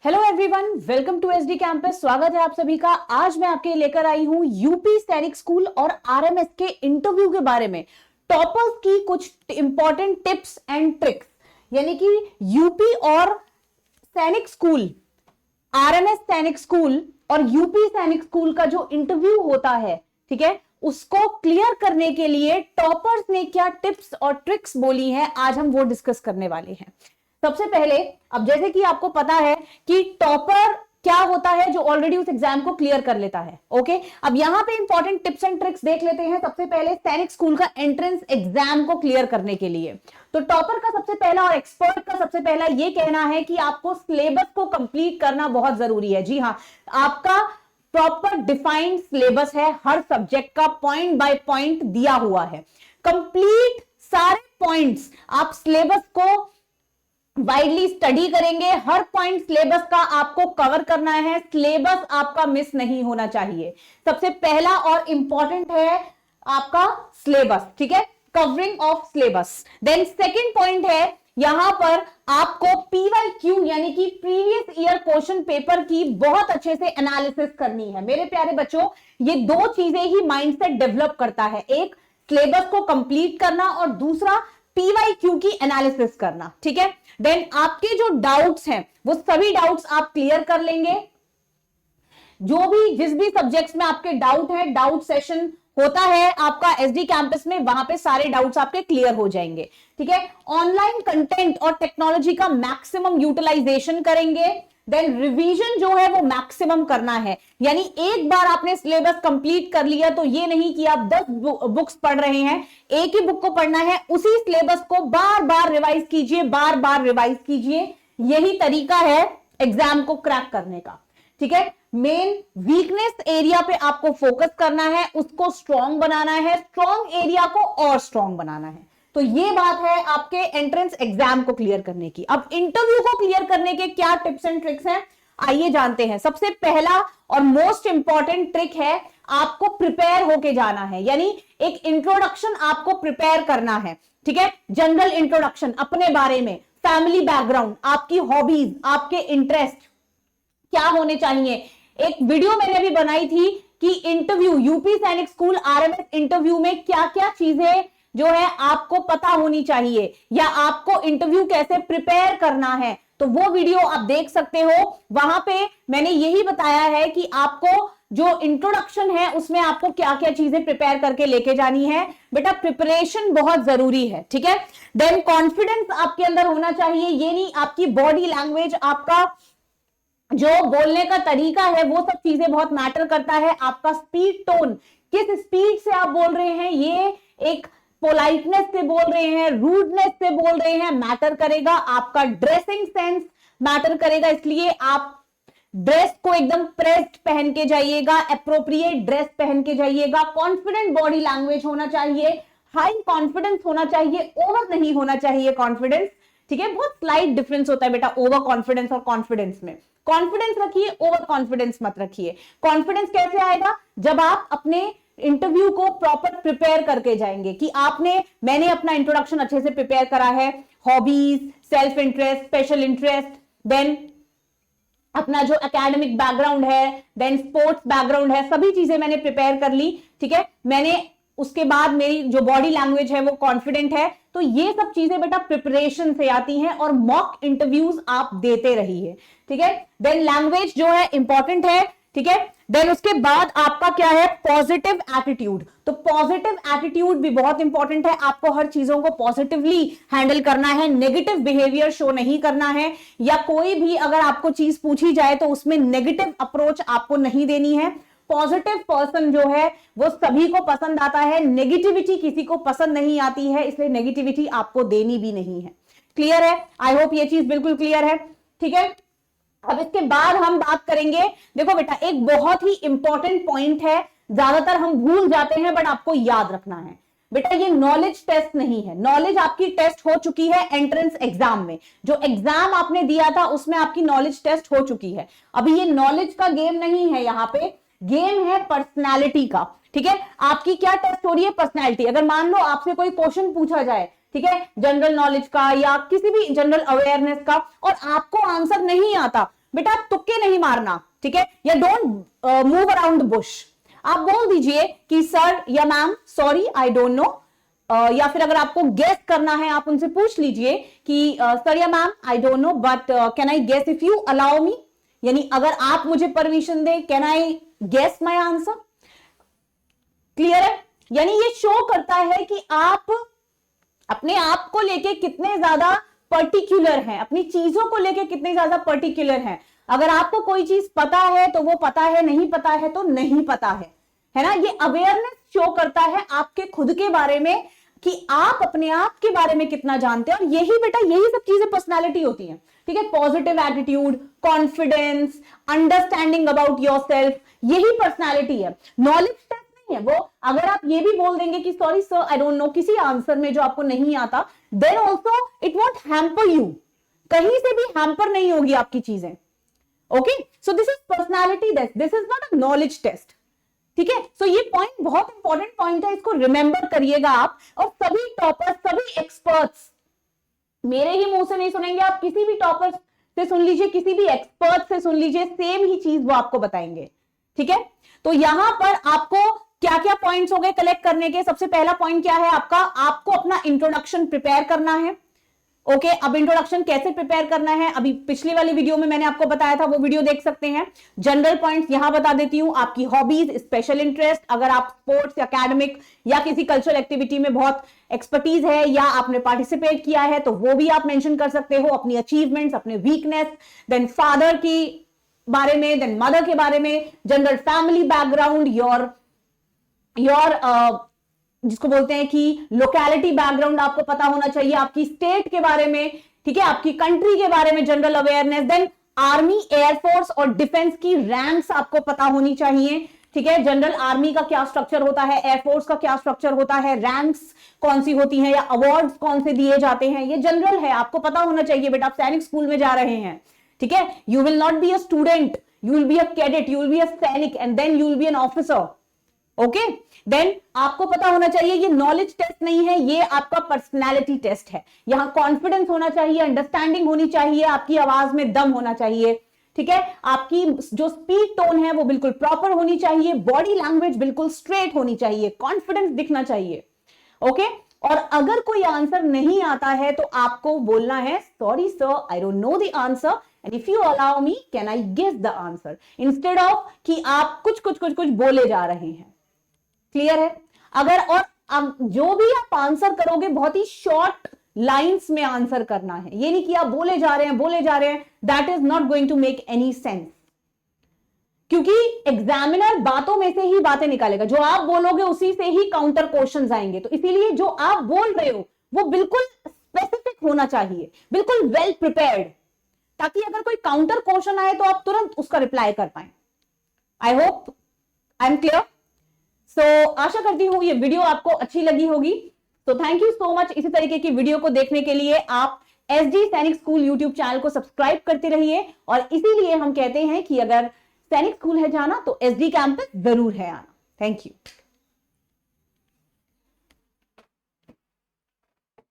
Hello everyone, welcome to SD campus. स्वागत है आप सभी का। आज मैं आपके लेकर आई हूं यूपी सैनिक स्कूल और आरएमएस के इंटरव्यू के बारे में टॉपर्स की कुछ इंपॉर्टेंट टिप्स एंड ट्रिक्स। यानी कि यूपी और सैनिक स्कूल, आरएमएस सैनिक स्कूल और यूपी सैनिक स्कूल का जो इंटरव्यू होता है, ठीक है, उसको क्लियर करने के लिए टॉपर्स ने क्या टिप्स और ट्रिक्स बोली हैं, आज हम वो डिस्कस करने वाले हैं। सबसे पहले, अब जैसे कि आपको पता है कि टॉपर क्या होता है, जो ऑलरेडी उस एग्जाम को क्लियर कर लेता है। ओके, अब यहां पे इंपॉर्टेंट टिप्स एंड ट्रिक्स देख लेते हैं। सबसे पहले सैनिक स्कूल का एंट्रेंस एग्जाम को क्लियर करने के लिए तो टॉपर का सबसे पहला और एक्सपर्ट का सबसे पहला ये कहना है कि आपको सिलेबस को कंप्लीट करना बहुत जरूरी है। जी हाँ, आपका प्रॉपर डिफाइंड सिलेबस है, हर सब्जेक्ट का पॉइंट बाय पॉइंट दिया हुआ है। कंप्लीट सारे पॉइंट्स आप सिलेबस को वाइडली स्टडी करेंगे, हर पॉइंट सिलेबस का आपको कवर करना है, सिलेबस आपका मिस नहीं होना चाहिए। सबसे पहला और इंपॉर्टेंट है आपका सिलेबस, ठीक है, covering of syllabus. Then second point है, यहां पर आपको पीवाईक्यू यानी कि प्रीवियस ईयर क्वेश्चन पेपर की बहुत अच्छे से एनालिसिस करनी है। मेरे प्यारे बच्चों, ये दो चीजें ही माइंडसेट डेवलप करता है, एक सिलेबस को कंप्लीट करना और दूसरा पीवाईक्यू की एनालिसिस करना, ठीक है। देन आपके जो डाउट्स हैं वो सभी डाउट्स आप क्लियर कर लेंगे। जो भी जिस भी सब्जेक्ट्स में आपके डाउट है, डाउट सेशन होता है आपका एसडी कैंपस में, वहां पे सारे डाउट्स आपके क्लियर हो जाएंगे, ठीक है। ऑनलाइन कंटेंट और टेक्नोलॉजी का मैक्सिमम यूटिलाइजेशन करेंगे। देन रिवीजन जो है वो मैक्सिमम करना है, यानी एक बार आपने सिलेबस कंप्लीट कर लिया तो ये नहीं कि आप 10 बुक्स पढ़ रहे हैं, एक ही बुक को पढ़ना है, उसी सिलेबस को बार बार रिवाइज कीजिए, बार बार रिवाइज कीजिए। यही तरीका है एग्जाम को क्रैक करने का, ठीक है। मेन वीकनेस एरिया पे आपको फोकस करना है, उसको स्ट्रॉन्ग बनाना है, स्ट्रॉन्ग एरिया को और स्ट्रॉन्ग बनाना है। तो ये बात है आपके एंट्रेंस एग्जाम को क्लियर करने की। अब इंटरव्यू को क्लियर करने के क्या टिप्स एंड ट्रिक्स हैं, आइए जानते हैं। सबसे पहला और मोस्ट इंपॉर्टेंट ट्रिक है, आपको प्रिपेयर होके जाना है, यानी एक इंट्रोडक्शन आपको प्रिपेयर करना है, ठीक है। जनरल इंट्रोडक्शन अपने बारे में, फैमिली बैकग्राउंड, आपकी हॉबीज, आपके इंटरेस्ट क्या होने चाहिए। एक वीडियो मैंने अभी बनाई थी कि इंटरव्यू, यूपी सैनिक स्कूल आरएमएस इंटरव्यू में क्या क्या चीजें जो है आपको पता होनी चाहिए, या आपको इंटरव्यू कैसे प्रिपेयर करना है, तो वो वीडियो आप देख सकते हो। वहां पे मैंने यही बताया है कि आपको जो इंट्रोडक्शन है उसमें आपको क्या क्या चीजें प्रिपेयर करके लेके जानी है। बेटा प्रिपरेशन बहुत जरूरी है, ठीक है। देन कॉन्फिडेंस आपके अंदर होना चाहिए, ये नहीं आपकी बॉडी लैंग्वेज, आपका जो बोलने का तरीका है, वो सब चीजें बहुत मैटर करता है। आपका स्पीड टोन, किस स्पीड से आप बोल रहे हैं, ये एक पोलाइटनेस से बोल रहे हैं, रूडनेस से बोल रहे हैं, मैटर करेगा। आपका ड्रेसिंग सेंस मैटर करेगा, इसलिए आप ड्रेस को एकदम प्रेस्ड पहन के जाइएगा, एप्रोप्रिएट ड्रेस पहन के जाइएगा। कॉन्फिडेंट बॉडी लैंग्वेज होना चाहिए, हाई कॉन्फिडेंस होना चाहिए, ओवर नहीं होना चाहिए कॉन्फिडेंस, ठीक है। बहुत स्लाइट डिफरेंस होता है बेटा ओवर कॉन्फिडेंस और कॉन्फिडेंस में। कॉन्फिडेंस रखिए, ओवर कॉन्फिडेंस मत रखिए। कॉन्फिडेंस कैसे आएगा, जब आप अपने इंटरव्यू को प्रॉपर प्रिपेयर करके जाएंगे कि मैंने अपना इंट्रोडक्शन अच्छे से प्रिपेयर करा है, hobbies, self interest, special interest, then अपना जो एकेडमिक बैकग्राउंड है, देन स्पोर्ट्स बैकग्राउंड है, सभी चीजें मैंने प्रिपेयर कर ली, ठीक है। मैंने उसके बाद मेरी जो बॉडी लैंग्वेज है वो कॉन्फिडेंट है। तो ये सब चीजें बेटा प्रिपरेशन से आती हैं और मॉक इंटरव्यूज आप देते रहिए, ठीक है। देन लैंग्वेज जो है इंपॉर्टेंट है, ठीक है। देन उसके बाद आपका क्या है, पॉजिटिव एटीट्यूड। तो पॉजिटिव एटीट्यूड भी बहुत इंपॉर्टेंट है, आपको हर चीजों को पॉजिटिवली हैंडल करना है, नेगेटिव बिहेवियर शो नहीं करना है, या कोई भी अगर आपको चीज पूछी जाए तो उसमें नेगेटिव अप्रोच आपको नहीं देनी है। पॉजिटिव पर्सन जो है वो सभी को पसंद आता है, नेगेटिविटी किसी को पसंद नहीं आती है, इसलिए नेगेटिविटी आपको देनी भी नहीं है। क्लियर है? आई होप ये चीज बिल्कुल क्लियर है, ठीक है। अब इसके बाद हम बात करेंगे, देखो बेटा एक बहुत ही इंपॉर्टेंट पॉइंट है, ज्यादातर हम भूल जाते हैं बट आपको याद रखना है। बेटा ये नॉलेज टेस्ट नहीं है, नॉलेज आपकी टेस्ट हो चुकी है एंट्रेंस एग्जाम में, जो एग्जाम आपने दिया था उसमें आपकी नॉलेज टेस्ट हो चुकी है। अभी ये नॉलेज का गेम नहीं है, यहाँ पे गेम है पर्सनैलिटी का, ठीक है। आपकी क्या टेस्ट हो रही है, पर्सनैलिटी। अगर मान लो आपसे कोई क्वेश्चन पूछा जाए, ठीक है, जनरल नॉलेज का या किसी भी जनरल अवेयरनेस का, और आपको आंसर नहीं आता, बेटा तुक्के नहीं मारना, ठीक है, या don't move around the Bush. आप बोल दीजिए कि सर या ma'am sorry I don't no, या फिर अगर आपको गेस करना है आप उनसे पूछ लीजिए कि सर या ma'am I don't know but can I guess if you allow me, यानी अगर आप मुझे परमिशन दे can I guess my answer. Clear है? यानी ये शो करता है कि आप अपने आप को लेके कितने ज्यादा पर्टिकुलर हैं, अपनी चीजों को लेके कितने ज्यादा पर्टिकुलर हैं। अगर आपको कोई चीज पता है तो वो पता है, नहीं पता है तो नहीं पता है ना। ये अवेयरनेस शो करता है आपके खुद के बारे में कि आप अपने आप के बारे में कितना जानते हैं। और यही बेटा, यही सब चीजें पर्सनालिटी होती हैं, ठीक है। Positive attitude, confidence, understanding about yourself, यही पर्सनालिटी है। नॉलेज टेस्ट नहीं है वो। अगर आप ये भी बोल देंगे कि sorry sir I don't know किसी आंसर में जो आपको नहीं आता, then also it won't hamper you, कहीं से भी हैम्पर नहीं होगी आपकी चीजें। Okay, so this is personality test, this is not a knowledge test, ठीक है। सो ये पॉइंट बहुत इंपॉर्टेंट पॉइंट है, इसको रिमेंबर करिएगा आप। और सभी टॉपर्स, सभी एक्सपर्ट्स, मेरे ही मुंह से नहीं सुनेंगे आप, किसी भी टॉपर से सुन लीजिए, किसी भी एक्सपर्ट से सुन लीजिए, सेम ही चीज वो आपको बताएंगे, ठीक है। तो यहां पर आपको क्या क्या पॉइंट्स हो गए कलेक्ट करने के। सबसे पहला पॉइंट क्या है आपका, आपको अपना इंट्रोडक्शन प्रिपेयर करना है। ओके, अब इंट्रोडक्शन कैसे प्रिपेयर करना है, अभी पिछली वाली वीडियो में मैंने आपको बताया था, वो वीडियो देख सकते हैं। जनरल पॉइंट्स यहां बता देती हूं, आपकी हॉबीज, स्पेशल इंटरेस्ट, अगर आप स्पोर्ट्स, एकेडमिक या किसी कल्चरल एक्टिविटी में बहुत एक्सपर्टीज है या आपने पार्टिसिपेट किया है तो वो भी आप मेंशन कर सकते हो, अपनी अचीवमेंट्स, अपने वीकनेस, देन फादर की बारे में, देन मदर के बारे में, जनरल फैमिली बैकग्राउंड, योर जिसको बोलते हैं कि लोकेलिटी बैकग्राउंड आपको पता होना चाहिए, आपकी स्टेट के बारे में, ठीक है, आपकी कंट्री के बारे में general awareness, then army, air force और डिफेंस की रैंक्स आपको पता होनी चाहिए, ठीक है। जनरल आर्मी का क्या स्ट्रक्चर होता है, एयरफोर्स का क्या स्ट्रक्चर होता है, रैंक्स कौन सी होती हैं या अवार्ड्स कौन से दिए जाते हैं, ये जनरल है, आपको पता होना चाहिए बेटा। आप सैनिक स्कूल में जा रहे हैं, ठीक है। You will not be a student, you will be a cadet, you will be a सैनिक and then you will be an officer. Okay, then आपको पता होना चाहिए ये नॉलेज टेस्ट नहीं है, ये आपका पर्सनालिटी टेस्ट है। यहां कॉन्फिडेंस होना चाहिए, अंडरस्टैंडिंग होनी चाहिए, आपकी आवाज में दम होना चाहिए, ठीक है। आपकी जो स्पीच टोन है वो बिल्कुल प्रॉपर होनी चाहिए, बॉडी लैंग्वेज बिल्कुल स्ट्रेट होनी चाहिए, कॉन्फिडेंस दिखना चाहिए। ओके, और अगर कोई आंसर नहीं आता है तो आपको बोलना है sorry sir I don't know the answer and if you allow me can I guess the answer, instead of कि आप कुछ बोले जा रहे हैं। क्लियर है? अगर और जो भी आप आंसर करोगे बहुत ही शॉर्ट लाइंस में आंसर करना है, ये नहीं कि आप बोले जा रहे हैं, that is not going to make any sense, क्योंकि एग्जामिनर बातों में से ही बातें निकालेगा, जो आप बोलोगे उसी से ही काउंटर क्वेश्चंस आएंगे। तो इसीलिए जो आप बोल रहे हो वो बिल्कुल स्पेसिफिक होना चाहिए, बिल्कुल वेल प्रिपेयर्ड, ताकि अगर कोई काउंटर क्वेश्चन आए तो आप तुरंत उसका रिप्लाई कर पाए। I hope I am clear. So आशा करती हूं ये वीडियो आपको अच्छी लगी होगी। तो थैंक यू सो मच। इसी तरीके की वीडियो को देखने के लिए आप एसडी सैनिक स्कूल यूट्यूब चैनल को सब्सक्राइब करते रहिए, और इसीलिए हम कहते हैं कि अगर सैनिक स्कूल है जाना तो एसडी कैंपस जरूर है आना। Thank you.